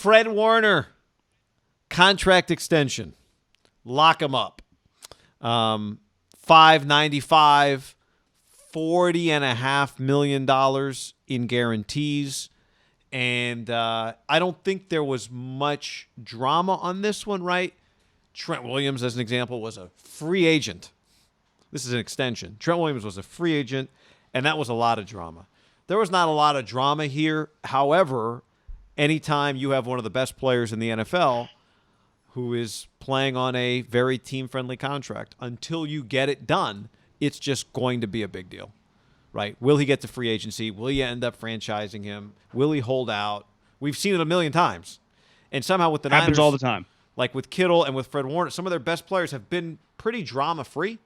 Fred Warner, contract extension. Lock him up. $595, $40.5 million in guarantees. And I don't think there was much drama on this one, right? Trent Williams, as an example, was a free agent. This is an extension. Trent Williams was a free agent, and that was a lot of drama. There was not a lot of drama here. However, anytime you have one of the best players in the NFL who is playing on a very team-friendly contract, until you get it done, it's just going to be a big deal, right? Will he get to free agency? Will you end up franchising him? Will he hold out? We've seen it a million times. And somehow with the Happens Niners, all the time. Like with Kittle and with Fred Warner, some of their best players have been pretty drama-free,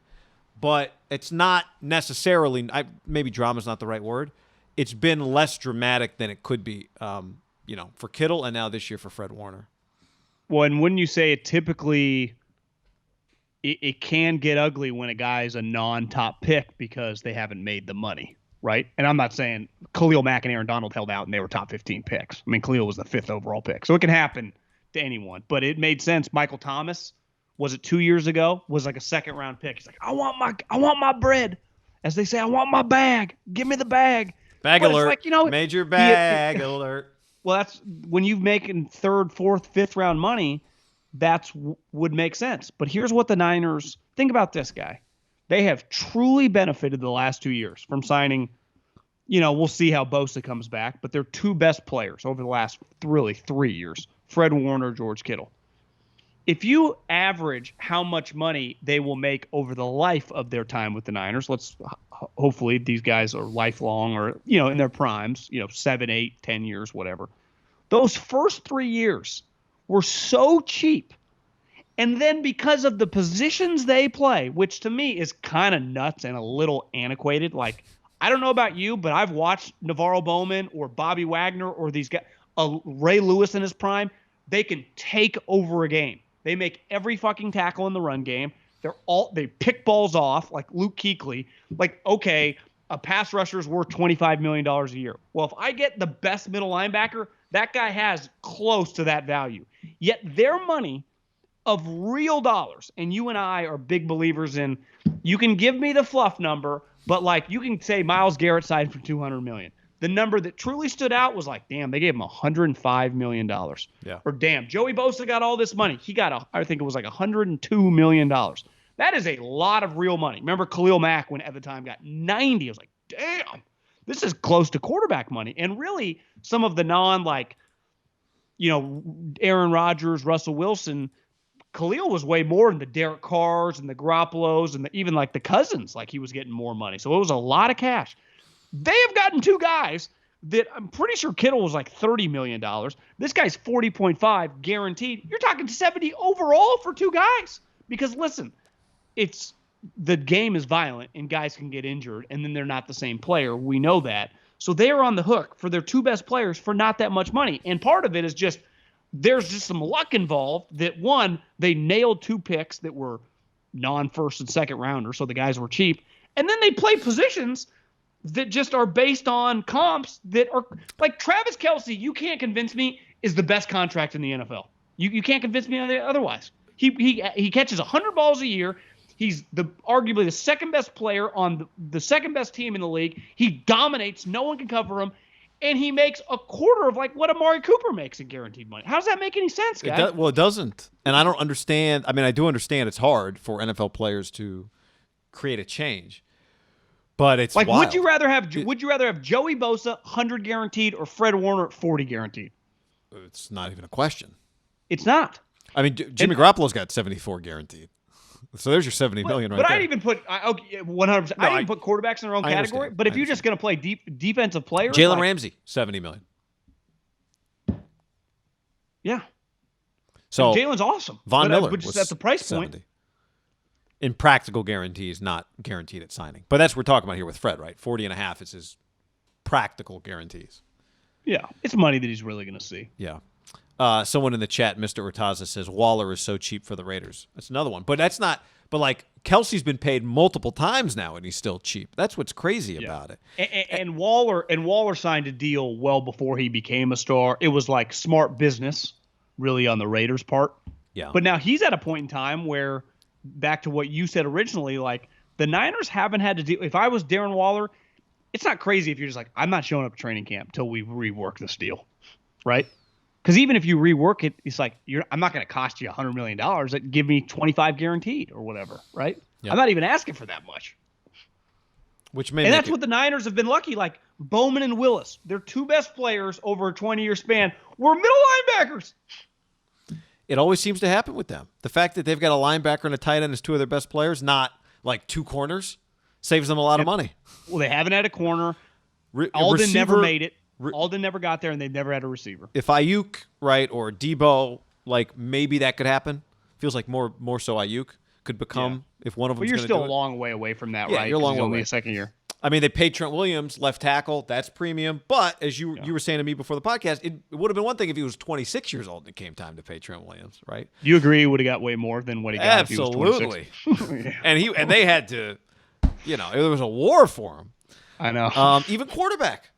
but it's not necessarily maybe drama is not the right word. It's been less dramatic than it could be, for Kittle and now this year for Fred Warner. Well, and wouldn't you say it typically it can get ugly when a guy's a non-top pick because they haven't made the money, right? And I'm not saying Khalil Mack and Aaron Donald held out and they were top 15 picks. I mean, Khalil was the 5th overall pick. So it can happen to anyone. But it made sense. Michael Thomas, was it 2 years ago, was like a second-round pick. He's like, I want my bread. As they say, I want my bag. Give me the bag. Bag but alert. it's like, Major bag alert. Well, that's when you're making 3rd, 4th, 5th round money, would make sense. But here's what the Niners think about this guy. They have truly benefited the last 2 years from signing, we'll see how Bosa comes back, but their 2 best players over the last really 3 years, Fred Warner, George Kittle. If you average how much money they will make over the life of their time with the Niners, hopefully these guys are lifelong or, in their primes, 7, 8, 10 years, whatever. Those first 3 years were so cheap. And then because of the positions they play, which to me is kind of nuts and a little antiquated, like, I don't know about you, but I've watched Navarro Bowman or Bobby Wagner or these guys, Ray Lewis in his prime. They can take over a game. They make every fucking tackle in the run game. They pick balls off like Luke Kuechly. Like, okay, a pass rusher is worth $25 million a year. Well, if I get the best middle linebacker, that guy has close to that value. Yet their money of real dollars, and you and I are big believers in, you can give me the fluff number, but like you can say Myles Garrett signed for $200 million. The number that truly stood out was like, damn, they gave him $105 million. Yeah. Or damn, Joey Bosa got all this money. He got, I think it was like $102 million. That is a lot of real money. Remember Khalil Mack when at the time got 90. I was like, damn, this is close to quarterback money. And really some of the Aaron Rodgers, Russell Wilson, Khalil was way more than the Derek Carrs and the Garoppolos and even like the Cousins. Like he was getting more money. So it was a lot of cash. They have gotten 2 guys that I'm pretty sure Kittle was like $30 million. This guy's 40.5 guaranteed. You're talking 70 overall for 2 guys. Because listen, the game is violent and guys can get injured and then they're not the same player. We know that. So they are on the hook for their 2 best players for not that much money. And part of it is just there's just some luck involved that, one, they nailed 2 picks that were non-first and second rounders, so the guys were cheap. And then they play positions that just are based on comps that are like Travis Kelce. You can't convince me is the best contract in the NFL. You can't convince me otherwise. He catches 100 balls a year. He's arguably the second best player on the second best team in the league. He dominates. No one can cover him. And he makes a quarter of like what Amari Cooper makes in guaranteed money. How does that make any sense, guys? It doesn't. And I don't understand. I mean, I do understand it's hard for NFL players to create a change. But it's like, wild. would you rather have Joey Bosa 100 guaranteed or Fred Warner 40 guaranteed? It's not even a question. It's not. I mean, Jimmy Garoppolo's got 74 guaranteed. So there's your $70 million right there. But I'd even put 100%. I didn't put quarterbacks in their own category. But if you're just going to play defensive players, Jalen Ramsey, $70 million. Yeah. So Jalen's awesome. Von Miller but just was at the price 70. point. In practical guarantees, not guaranteed at signing. But that's what we're talking about here with Fred, right? 40.5 is his practical guarantees. Yeah, it's money that he's really going to see. Yeah. Someone in the chat, Mr. Urtaza, says Waller is so cheap for the Raiders. That's another one. But But like Kelsey's been paid multiple times now, and he's still cheap. That's what's crazy about it. And Waller signed a deal well before he became a star. It was like smart business, really, on the Raiders' part. Yeah. But now he's at a point in time where, back to what you said originally, like the Niners haven't had to do. If I was Darren Waller, it's not crazy if you're just like, I'm not showing up at training camp until we rework this deal, right? Because even if you rework it, it's like I'm not going to cost you $100 million. Give me 25 guaranteed or whatever, right? Yep. I'm not even asking for that much. And that's what the Niners have been lucky. Like Bowman and Willis, their two best players over a 20-year span were middle linebackers. It always seems to happen with them. The fact that they've got a linebacker and a tight end as two of their best players, not like two corners, saves them a lot of money. Well, they haven't had a corner. Alden never made it. Alden never got there, and they've never had a receiver. If Ayuk, right, or Debo, like maybe that could happen. Feels like more so Ayuk could become if one of them. But you're still a long way away from that, right? You're a long way only away. A second year. I mean, they paid Trent Williams, left tackle. That's premium. But as you were saying to me before the podcast, it would have been one thing if he was 26 years old and it came time to pay Trent Williams, right? You agree he would have got way more than what he got Absolutely. if he was 26? And they had to, there was a war for him. I know. Even quarterback,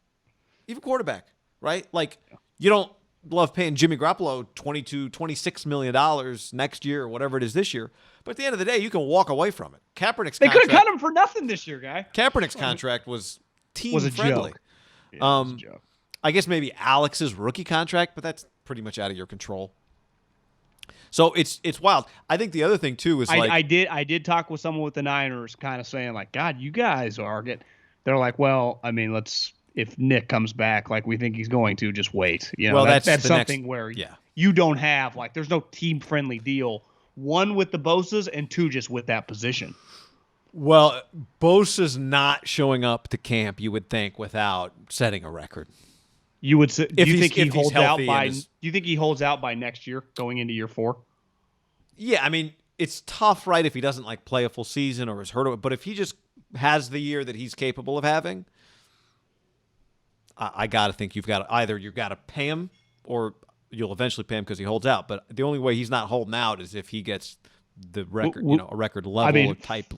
right? Like you don't love paying Jimmy Garoppolo $26 million next year or whatever it is this year. But at the end of the day, you can walk away from it. Kaepernick's they could have cut him for nothing this year, guy. Kaepernick's contract was team-friendly. Joke. Yeah, it was a joke. I guess maybe Alex's rookie contract, but that's pretty much out of your control. So it's wild. I think the other thing too is I did talk with someone with the Niners, kind of saying like, God, you guys are getting. They're like, well, I mean, if Nick comes back like we think he's going to, just wait. Well, that's something where you don't have like there's no team-friendly deal. One with the Bosa's and two just with that position. Well, Bosa's not showing up to camp, you would think, without setting a record. You would say, do you think he holds out by next year, going into year 4? Yeah, I mean, it's tough, right, if he doesn't like play a full season or is hurt. But if he just has the year that he's capable of having, I got to think you've got to pay him or you'll eventually pay him because he holds out. But the only way he's not holding out is if he gets the record, a record level type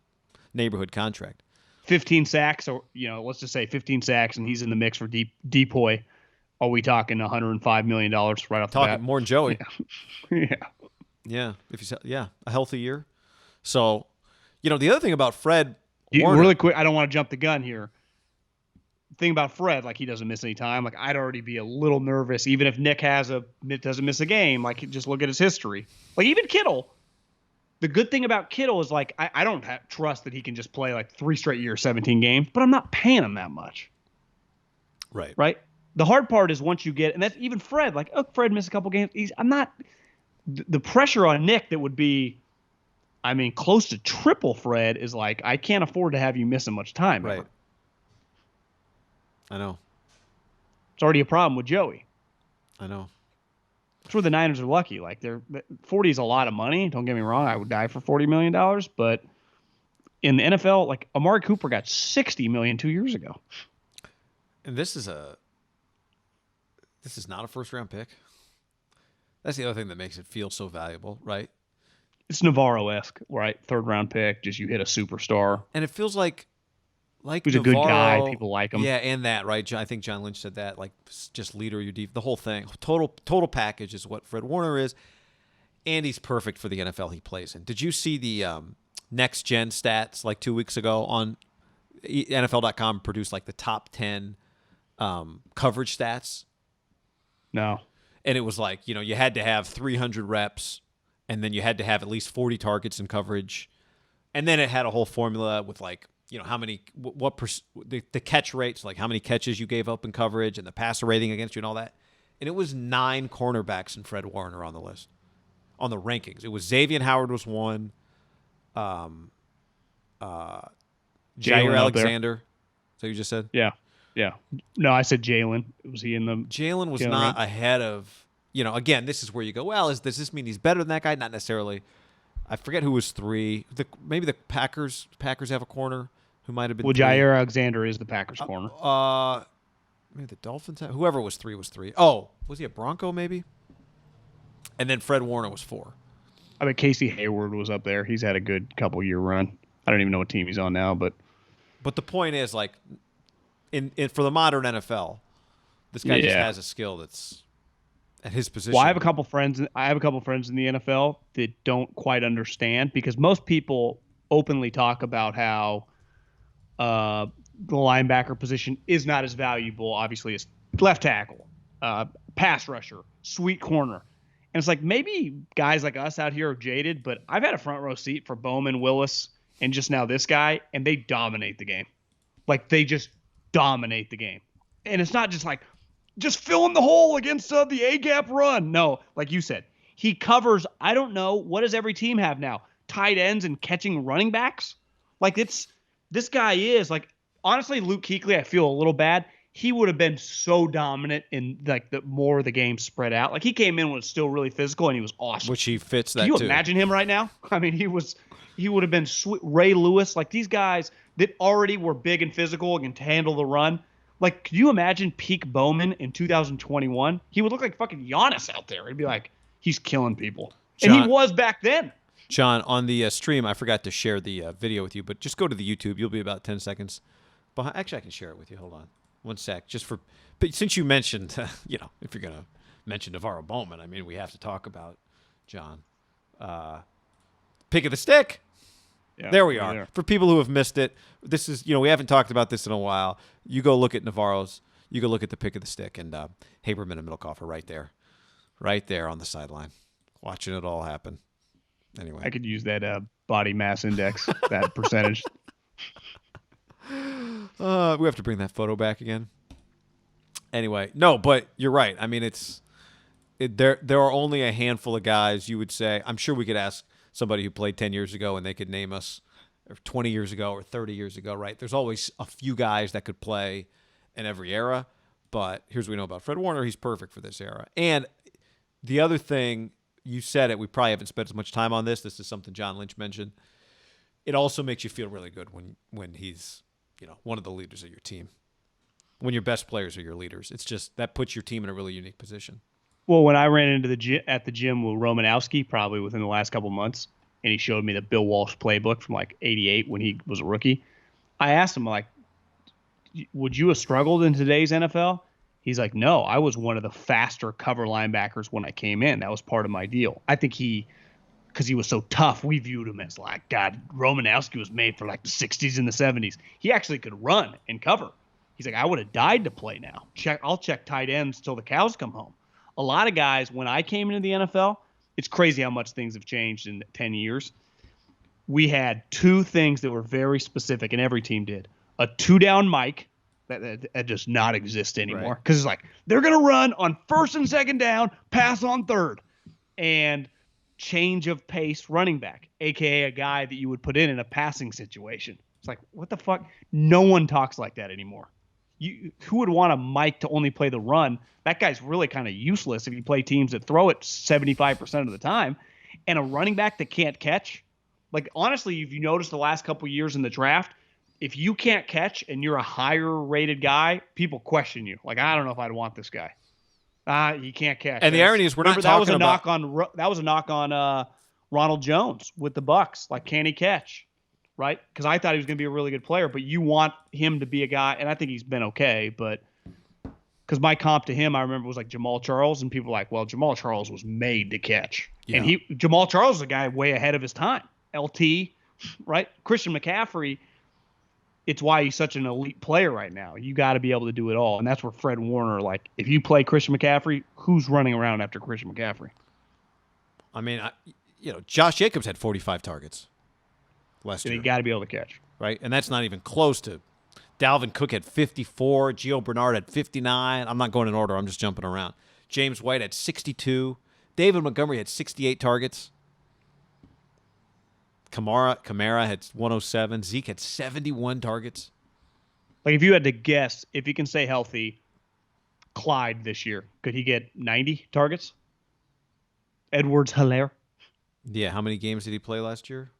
neighborhood contract. 15 sacks, or let's just say 15 sacks, and he's in the mix for Depoy. Are we talking $105 million right off the bat? Talking more than Joey. Yeah. Yeah. A healthy year. So, the other thing about Fred Warner, really quick, I don't want to jump the gun here. Thing about Fred, like he doesn't miss any time. Like I'd already be a little nervous, even if Nick doesn't miss a game. Like just look at his history. Like even Kittle. The good thing about Kittle is like I don't trust that he can just play like 3 straight years, 17 games, but I'm not paying him that much. Right. Right. The hard part is once you get, and that's even Fred. Like Fred missed a couple games. I'm not the pressure on Nick that would be. I mean, close to triple Fred is like I can't afford to have you missing much time. Right. Ever. I know. It's already a problem with Joey. I know. That's where the Niners are lucky. Like 40 is a lot of money. Don't get me wrong. I would die for $40 million. But in the NFL, like Amari Cooper got $60 million 2 years ago. And this is not a first-round pick. That's the other thing that makes it feel so valuable, right? It's Navarro-esque, right? 3rd-round pick. Just you hit a superstar. And it feels like he's Navarro, a good guy. People like him. Yeah, and that, right? I think John Lynch said that, like, just leader, your the whole thing. Total package is what Fred Warner is. And he's perfect for the NFL he plays in. Did you see the next-gen stats, like, 2 weeks ago on NFL.com produced, like, the top 10 coverage stats? No. And it was like, you had to have 300 reps, and then you had to have at least 40 targets in coverage. And then it had a whole formula with, like, how many, the catch rates, like how many catches you gave up in coverage and the passer rating against you and all that. And it was 9 cornerbacks and Fred Warner on the list, on the rankings. It was Xavier Howard was one, Jair Alexander. Is that what you just said? Yeah. Yeah. No, I said Jalen. Was he in the? Jalen was not ahead of, again, this is where you go, well, does this mean he's better than that guy? Not necessarily. I forget who was 3. Maybe the Packers have a corner who might have been. Well, 3. Jair Alexander is the Packers corner. Maybe the Dolphins have. Whoever was 3 was 3. Oh, was he a Bronco maybe? And then Fred Warner was 4. I bet Casey Hayward was up there. He's had a good couple year run. I don't even know what team he's on now, but the point is, like, in for the modern NFL, this guy just has a skill that's at his position. Well, I have a couple friends. I have a couple friends in the NFL that don't quite understand because most people openly talk about how the linebacker position is not as valuable, obviously, as left tackle, pass rusher, sweet corner. And it's like maybe guys like us out here are jaded, but I've had a front row seat for Bowman, Willis, and just now this guy, and they dominate the game. Like, they just dominate the game. And it's not just like, just fill in the hole against the A-gap run. No, like you said, he covers, I don't know, what does every team have now? Tight ends and catching running backs? Like, this guy is, like, honestly, Luke Kuechly, I feel a little bad. He would have been so dominant in, like, the more of the game spread out. Like, he came in when it was still really physical, and he was awesome. Which he fits that, Can you too. imagine him right now? I mean, he would have been sweet. Ray Lewis, like, these guys that already were big and physical and can handle the run. Like, could you imagine peak Bowman in 2021? He would look like fucking Giannis out there. It'd be like, he's killing people. And he was back then. John, on the stream, I forgot to share the video with you, but just go to the YouTube. You'll be about 10 seconds behind. Actually, I can share it with you. Hold on. One sec. But since you mentioned, if you're going to mention Navarro Bowman, I mean, we have to talk about, John. Pick of the stick. Yeah, there we are. There. For people who have missed it, this is, we haven't talked about this in a while. You go look at Navarro's. You go look at the pick of the stick, and Haberman and Middlekauff are right there on the sideline, watching it all happen. Anyway, I could use that body mass index, that percentage. We have to bring that photo back again. Anyway, no, but you're right. I mean, there are only a handful of guys you would say. I'm sure we could ask somebody who played 10 years ago and they could name us, or 20 years ago or 30 years ago, right? There's always a few guys that could play in every era, but here's what we know about Fred Warner. He's perfect for this era. And the other thing, you said it, we probably haven't spent as much time on this. This is something John Lynch mentioned. It also makes you feel really good when he's, one of the leaders of your team. When your best players are your leaders. It's just, that puts your team in a really unique position. Well, when I ran into at the gym with Romanowski, probably within the last couple of months, and he showed me the Bill Walsh playbook from like '88 when he was a rookie, I asked him, like, would you have struggled in today's NFL? He's like, no, I was one of the faster cover linebackers when I came in. That was part of my deal. I think because he was so tough, we viewed him as like, God, Romanowski was made for like the 60s and the 70s. He actually could run and cover. He's like, I would have died to play now. I'll check tight ends till the cows come home. A lot of guys, when I came into the NFL, it's crazy how much things have changed in 10 years. We had two things that were very specific, and every team did. A two-down Mike, that does not exist anymore. Because It's like, they're going to run on first and second down, pass on third. And change of pace running back, a.k.a. a guy that you would put in a passing situation. It's like, what the fuck? No one talks like that anymore. Who would want a Mike to only play the run? That guy's really kind of useless if you play teams that throw it 75% of the time. And a running back that can't catch. Like, honestly, if you notice the last couple of years in the draft, if you can't catch and you're a higher rated guy, people question you. Like, I don't know if I'd want this guy. He can't catch. And the irony is, we're not talking about that was a knock on Ronald Jones with the Bucks. Like, can he catch? Right? Because I thought he was going to be a really good player, but you want him to be a guy, and I think he's been okay, but because my comp to him, I remember, was like Jamal Charles, and people were like, well, Jamal Charles was made to catch. Yeah. And Jamal Charles is a guy way ahead of his time. LT, right? Christian McCaffrey, it's why he's such an elite player right now. You got to be able to do it all, and that's where Fred Warner, like, if you play Christian McCaffrey, who's running around after Christian McCaffrey? I mean, Josh Jacobs had 45 targets last year. You got to be able to catch. Right? And that's not even close to. Dalvin Cook had 54. Gio Bernard had 59. I'm not going in order. I'm just jumping around. James White had 62. David Montgomery had 68 targets. Kamara had 107. Zeke had 71 targets. Like, if you had to guess, if he can stay healthy, Clyde this year, could he get 90 targets? Edwards-Helaire? Yeah, how many games did he play last year?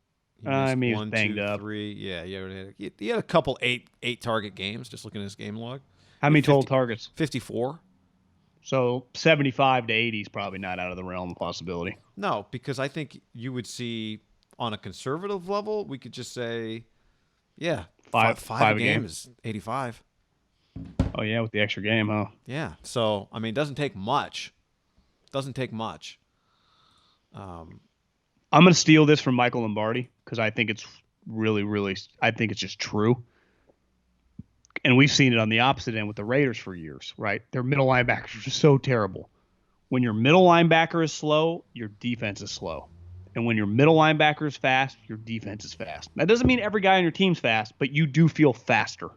He was banged 2, up. 3. Yeah, he had a couple eight target games. Just looking at his game log. How many total targets? 54. So 75 to 80 is probably not out of the realm of possibility. No, because I think you would see on a conservative level, we could just say, yeah, five a game is 85. Oh yeah, with the extra game, huh? Yeah. So I mean, it doesn't take much. Doesn't take much. I'm going to steal this from Michael Lombardi because I think it's really, I think it's just true. And we've seen it on the opposite end with the Raiders for years, right? Their middle linebackers are just so terrible. When your middle linebacker is slow, your defense is slow. And when your middle linebacker is fast, your defense is fast. That doesn't mean every guy on your team's fast, but you do feel faster.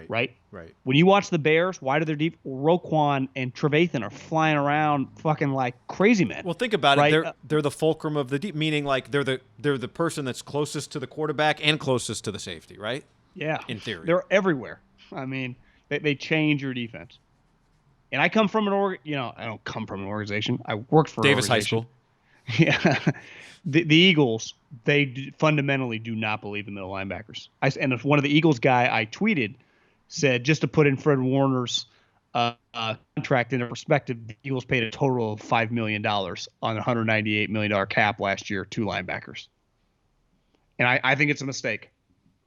Right? When you watch the Bears, why do their deep Roquan and Trevathan are flying around fucking like crazy men? Well, think about it. They're the fulcrum of the deep, meaning like they're the person that's closest to the quarterback and closest to the safety, right? Yeah. In theory. They're everywhere. I mean, they change your defense. And I come from I don't come from an organization. I worked for Davis High School. Yeah. The Eagles, they fundamentally do not believe in middle linebackers. And if one of the Eagles guy I tweeted said, just to put in Fred Warner's contract into perspective, the Eagles paid a total of $5 million on a $198 million cap last year, 2 linebackers. And I think it's a mistake.